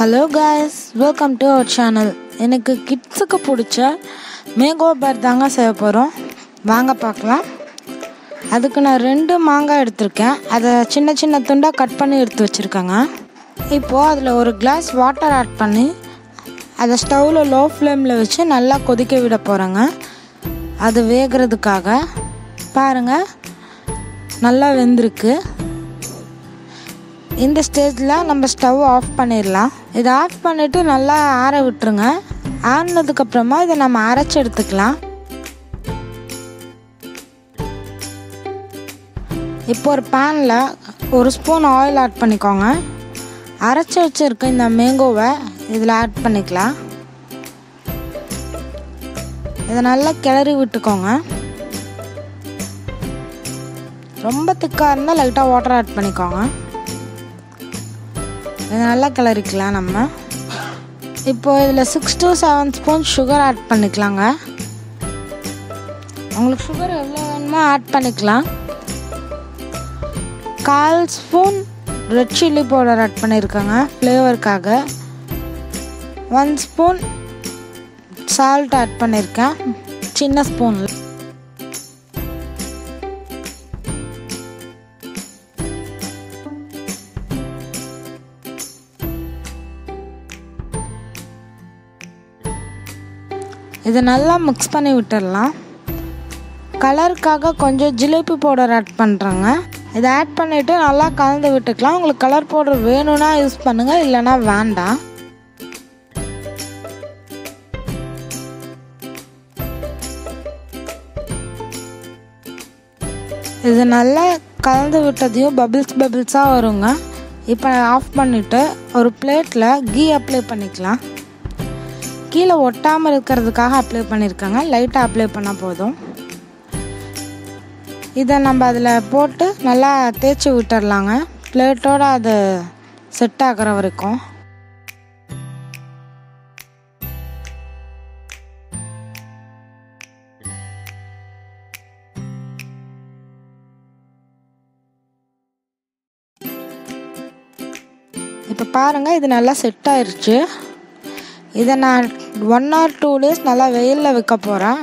Hello guys, welcome to our channel. எனக்கு கிட்ஸுக்கு பிடிச்ச மேங்கோ பார் தாங்க செய்ய போகிறோம். வாங்க பார்க்கலாம். அதுக்கு நான் 2 மாங்காய் எடுத்திருக்கேன். அதை சின்ன சின்ன துண்டாக கட் பண்ணி எடுத்து வச்சுருக்கேங்க. இப்போது அதில் ஒரு கிளாஸ் வாட்டர் ஆட் பண்ணி அதை ஸ்டவ்வில் லோ ஃப்ளேமில் வச்சு நல்லா கொதிக்க விட போகிறேங்க. அது வேகிறதுக்காக. பாருங்கள், நல்லா வெந்திருக்கு. இந்த ஸ்டேஜில் நம்ம ஸ்டவ் ஆஃப் பண்ணிடலாம். இதை ஆஃப் பண்ணிவிட்டு நல்லா ஆற விட்டுருங்க. ஆறினதுக்கப்புறமா இதை நம்ம அரைச்சி எடுத்துக்கலாம். இப்போ ஒரு பேனில் 1 ஸ்பூன் ஆயில் ஆட் பண்ணிக்கோங்க. அரைச்சி வச்சுருக்க இந்த மேங்கோவை இதில் ஆட் பண்ணிக்கலாம். இதை நல்லா கிளறி விட்டுக்கோங்க. ரொம்ப திக்காக இருந்தால் லைட்டாக வாட்டர் ஆட் பண்ணிக்கோங்க. இதை நல்லா கிளறிக்கலாம். நம்ம இப்போது இதில் 6 to 7 ஸ்பூன் சுகர் ஆட் பண்ணிக்கலாங்க. உங்களுக்கு சுகர் எவ்வளோ வேணுமோ ஆட் பண்ணிக்கலாம். 1/4 spoon red chilli powder add பண்ணியிருக்கேங்க ஃப்ளேவருக்காக. 1 ஸ்பூன் சால்ட் ஆட் பண்ணியிருக்கேன் சின்ன ஸ்பூனில். இதை நல்லா மிக்ஸ் பண்ணி விட்டுடலாம். கலருக்காக கொஞ்சம் ஜிலேபி பவுடர் ஆட் பண்ணுறேங்க. இதை ஆட் பண்ணிவிட்டு நல்லா கலந்து விட்டுக்கலாம். உங்களுக்கு கலர் பவுடர் வேணும்னா யூஸ் பண்ணுங்கள், இல்லைன்னா வேண்டாம். இது நல்லா கலந்து விட்டதையும் பபிள்ஸாக வருங்க. இப்போ ஆஃப் பண்ணிவிட்டு ஒரு பிளேட்டில் கீ அப்ளை பண்ணிக்கலாம். கீழே ஒட்டாமல் இருக்கிறதுக்காக அப்ளை பண்ணியிருக்காங்க. லைட்டாக அப்ளை பண்ணால் போதும். இதை நம்ம அதில் போட்டு நல்லா தேய்ச்சி விட்டுடலாங்க. பிளேட்டோடு அது செட் ஆகிற வரைக்கும். இப்போ பாருங்கள், இது நல்லா செட் ஆயிடுச்சு. இதை நான் 1 or 2 days நல்லா வெயிலில் வைக்க போகிறேன்.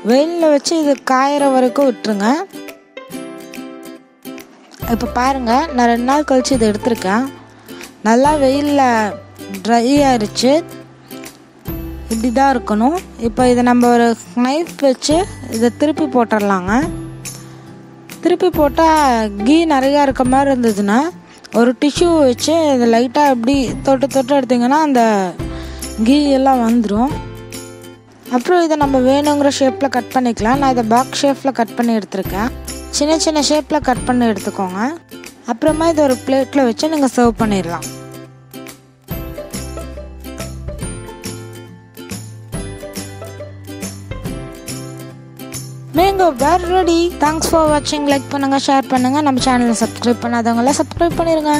வெயிலில் வச்சு இது காயிற வரைக்கும் விட்டுருங்க. இப்போ பாருங்கள், நான் 2 நாள் கழித்து இதை எடுத்திருக்கேன். நல்லா வெயிலில் ட்ரை ஆயிடுச்சு. இப்படி தான் இருக்கணும். இப்போ இதை நம்ம ஒரு நைஃப் வச்சு இதை திருப்பி போட்டுடலாங்க. திருப்பி போட்டால் கீ நிறையா இருக்க மாதிரி இருந்ததுன்னா ஒரு டிஷ்யூ வச்சு இதை லைட்டாக எப்படி தொட்டு எடுத்திங்கன்னா அந்த கீ எல்லாம் வந்துடும். அப்புறம் இதை நம்ம வேணுங்கிற ஷேப்பில் கட் பண்ணிக்கலாம். நான் இதை பாக்ஸ் ஷேப்பில் கட் பண்ணி எடுத்துருக்கேன். சின்ன சின்ன ஷேப்பில் கட் பண்ணி எடுத்துக்கோங்க. அப்புறமா இதை ஒரு பிளேட்டில் வச்சு நீங்கள் சர்வ் பண்ணிடலாம். Mango bar ready. Thanks for வாட்சிங். லைக் பண்ணுங்கள், ஷேர் பண்ணுங்கள். நம்ம சேனலை சப்ஸ்கிரைப் பண்ணாதவங்கள சப்ஸ்கிரைப் பண்ணிடுங்க.